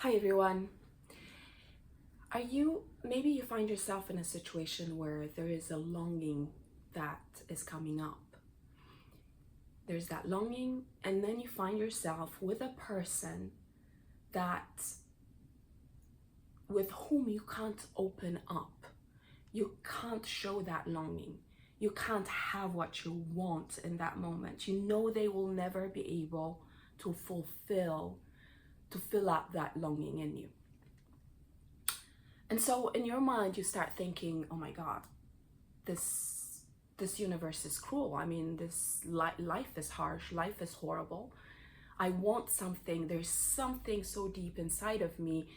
Hi everyone. Maybe you find yourself in a situation where there is a longing that is coming up. There's that longing, and then you find yourself with a person with whom you can't open up. You can't show that longing. You can't have what you want in that moment. You know they will never be able to fill out that longing in you. And so in your mind, you start thinking, oh my God, this universe is cruel. I mean, life is harsh, life is horrible. I want something, there's something so deep inside of me,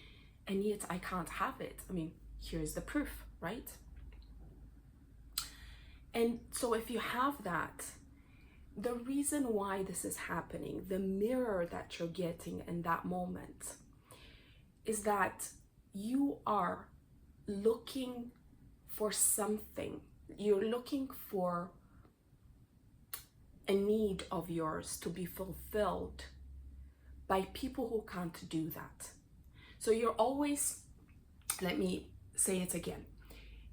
and yet I can't have it. I mean, here's the proof, right? And so if you have that, the reason why this is happening, the mirror that you're getting in that moment, is that you are looking for something. You're looking for a need of yours to be fulfilled by people who can't do that. So you're always, let me say it again.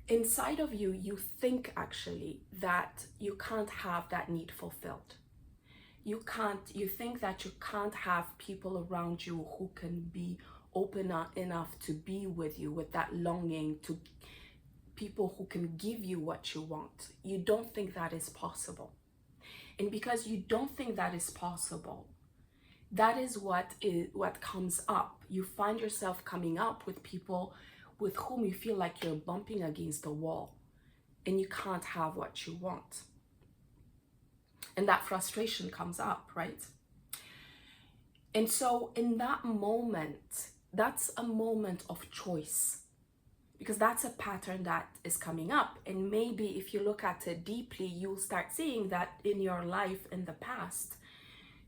Inside of you, you think actually that you can't have that need fulfilled. You think that you can't have people around you who can be open enough to be with you with that longing, to people who can give you what you want. You don't think that is possible. And because you don't think that is possible, that is what comes up. You find yourself coming up with people with whom you feel like you're bumping against a wall and you can't have what you want. And that frustration comes up, right? And so in that moment, that's a moment of choice, because that's a pattern that is coming up. And maybe if you look at it deeply, you'll start seeing that in your life in the past,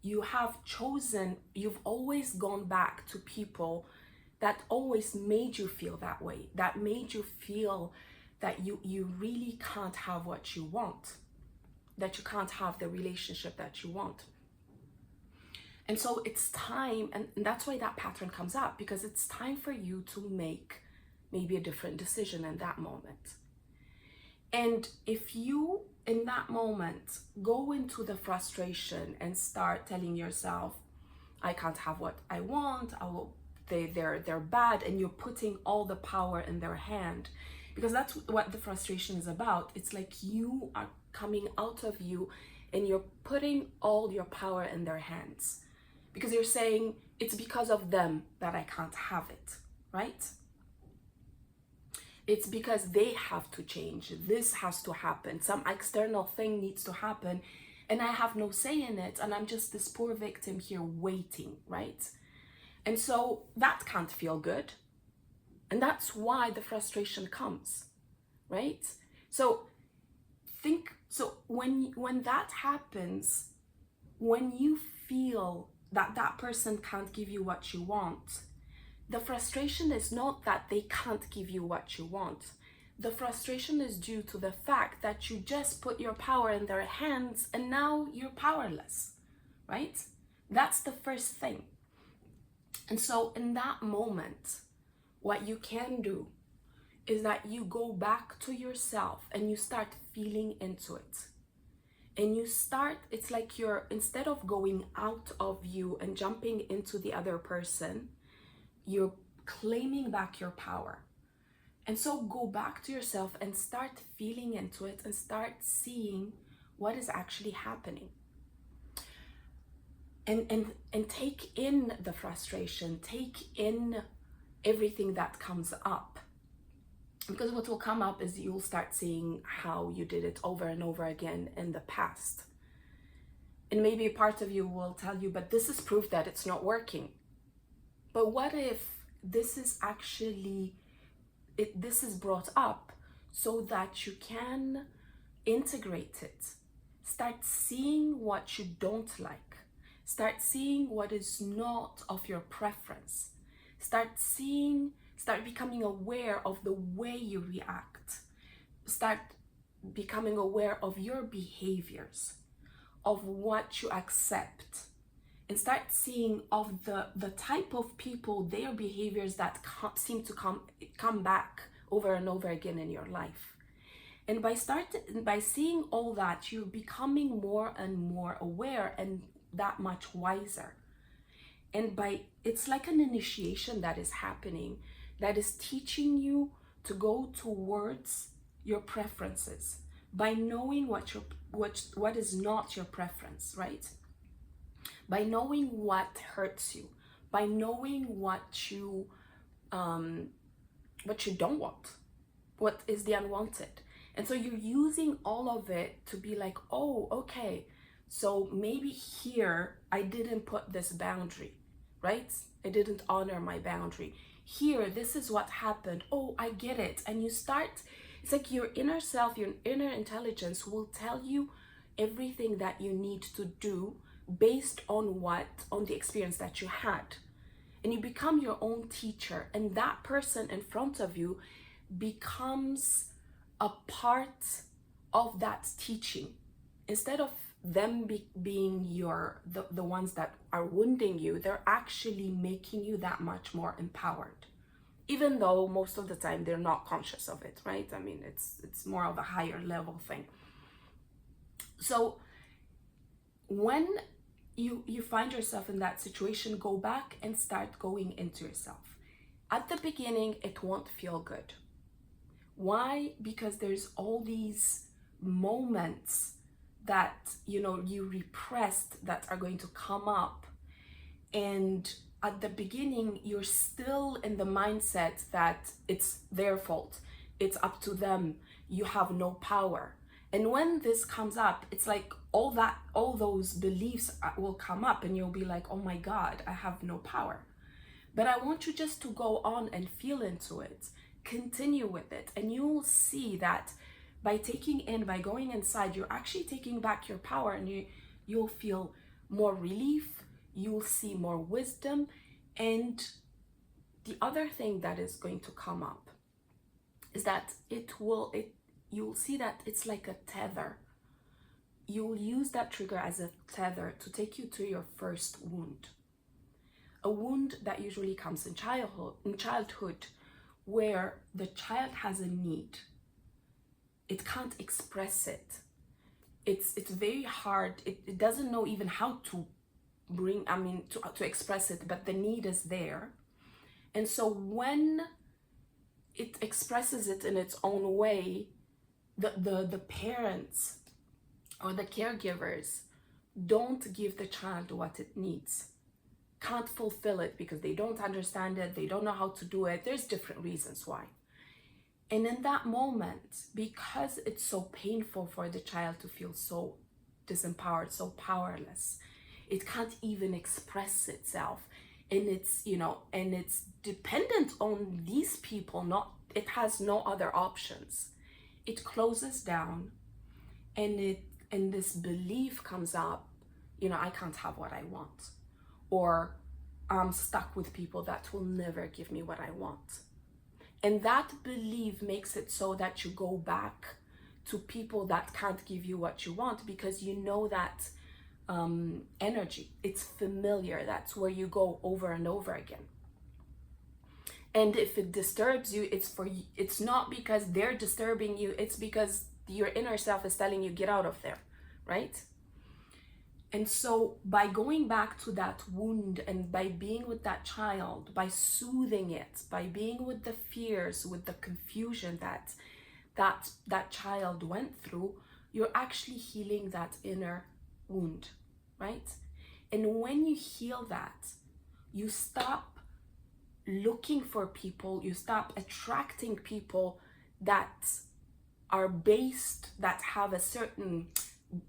you've always gone back to people that always made you feel that way, that made you feel that you really can't have what you want, that you can't have the relationship that you want. And so it's time, and that's why that pattern comes up, because it's time for you to make maybe a different decision in that moment. And if you, in that moment, go into the frustration and start telling yourself, I can't have what I want, they're bad, and you're putting all the power in their hand, because that's what the frustration is about. It's like you are coming out of you and you're putting all your power in their hands, because you're saying it's because of them that I can't have it, right? It's because they have to change. This has to happen. Some external thing needs to happen, and I have no say in it. And I'm just this poor victim here waiting, right? And so that can't feel good. And that's why the frustration comes, right? So when that happens, when you feel that person can't give you what you want, the frustration is not that they can't give you what you want. The frustration is due to the fact that you just put your power in their hands and now you're powerless, right? That's the first thing. And so in that moment, what you can do is that you go back to yourself and you start feeling into it. And it's like instead of going out of you and jumping into the other person, you're claiming back your power. And so go back to yourself and start feeling into it and start seeing what is actually happening. And take in the frustration, take in everything that comes up. Because what will come up is you'll start seeing how you did it over and over again in the past. And maybe a part of you will tell you, but this is proof that it's not working. But what if this is brought up so that you can integrate it? Start seeing what you don't like. Start seeing what is not of your preference. Start becoming aware of the way you react. Start becoming aware of your behaviors, of what you accept, and start seeing of the type of people, their behaviors that seem to come back over and over again in your life. And by seeing all that, you're becoming more and more aware and that much wiser. And it's like an initiation that is happening, that is teaching you to go towards your preferences by knowing what is not your preference, right? By knowing what hurts you, by knowing what you don't want, what is the unwanted. And so you're using all of it to be like, oh, okay, so maybe here I didn't put this boundary, right? I didn't honor my boundary. Here, this is what happened. Oh, I get it. And you start, it's like your inner self, your inner intelligence will tell you everything that you need to do based on the experience that you had. And you become your own teacher, and that person in front of you becomes a part of that teaching. Instead of them being the ones that are wounding you, they're actually making you that much more empowered, even though most of the time they're not conscious of it, right? I mean, it's more of a higher level thing. So when you find yourself in that situation, go back and start going into yourself. At the beginning, it won't feel good. Why? Because there's all these moments that you repressed that are going to come up, and at the beginning you're still in the mindset that it's their fault, it's up to them, you have no power. And when this comes up, it's like all those beliefs will come up, and you'll be like, oh my God, I have no power. But I want you just to go on and feel into it, continue with it, and you'll see that by going inside, you're actually taking back your power, and you'll feel more relief, you'll see more wisdom. And the other thing that is going to come up is that you'll see that it's like a tether. You'll use that trigger as a tether to take you to your first wound. A wound that usually comes in childhood, where the child has a need. It can't express it. It's very hard. It doesn't know even how to to express it, but the need is there. And so when it expresses it in its own way, the parents or the caregivers don't give the child what it needs, can't fulfill it because they don't understand it, they don't know how to do it. There's different reasons why. And in that moment, because it's so painful for the child to feel so disempowered, so powerless, it can't even express itself. And it's dependent on these people, it has no other options. It closes down, and this belief comes up, I can't have what I want, or I'm stuck with people that will never give me what I want. And that belief makes it so that you go back to people that can't give you what you want, because you that energy, it's familiar. That's where you go over and over again. And if it disturbs you, it's not because they're disturbing you, it's because your inner self is telling you, get out of there, right? And so by going back to that wound, and by being with that child, by soothing it, by being with the fears, with the confusion that child went through, you're actually healing that inner wound, right? And when you heal that, you stop looking for people, you stop attracting people that are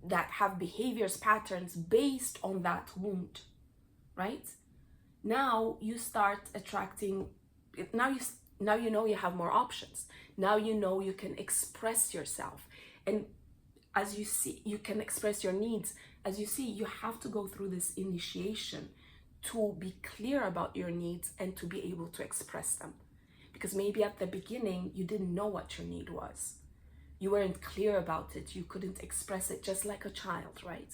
that have behaviors, patterns based on that wound, right? Now you start attracting, now you have more options. Now you can express yourself. And as you see, you can express your needs. As you see, you have to go through this initiation to be clear about your needs and to be able to express them. Because maybe at the beginning, you didn't know what your need was. You weren't clear about it. You couldn't express it, just like a child, right?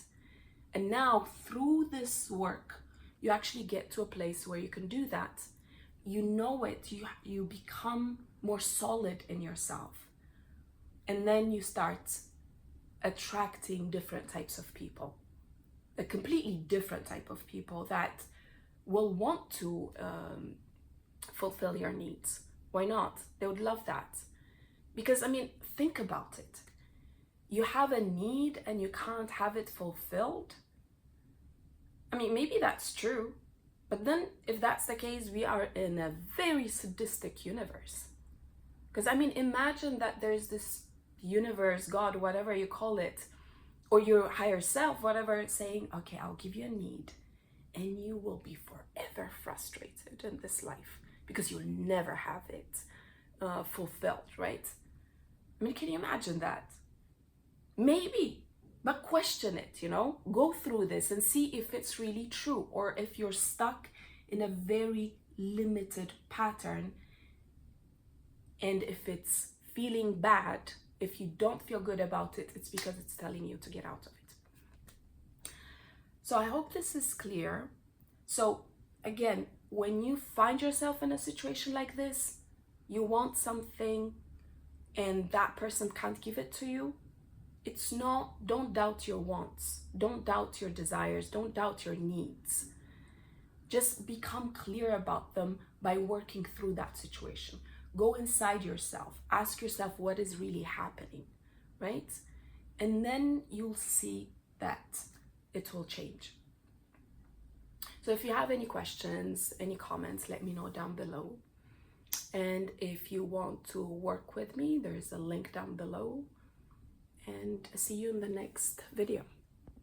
And now through this work, you actually get to a place where you can do that. You know it, you become more solid in yourself. And then you start attracting different types of people, a completely different type of people that will want to fulfill your needs. Why not? They would love that. Because, I mean, think about it. You have a need and you can't have it fulfilled. I mean, maybe that's true. But then if that's the case, we are in a very sadistic universe. Because, I mean, imagine that there's this universe, God, whatever you call it, or your higher self, whatever, saying, okay, I'll give you a need and you will be forever frustrated in this life because you'll never have it fulfilled, right? I mean, can you imagine that? Maybe, but question it, you know? Go through this and see if it's really true, or if you're stuck in a very limited pattern, and if it's feeling bad, if you don't feel good about it, it's because it's telling you to get out of it. So I hope this is clear. So again, when you find yourself in a situation like this, you want something and that person can't give it to you, don't doubt your wants, don't doubt your desires, don't doubt your needs. Just become clear about them by working through that situation. Go inside yourself, ask yourself what is really happening, right? And then you'll see that it will change. So if you have any questions, any comments, let me know down below. And if you want to work with me, there's a link down below. And see you in the next video.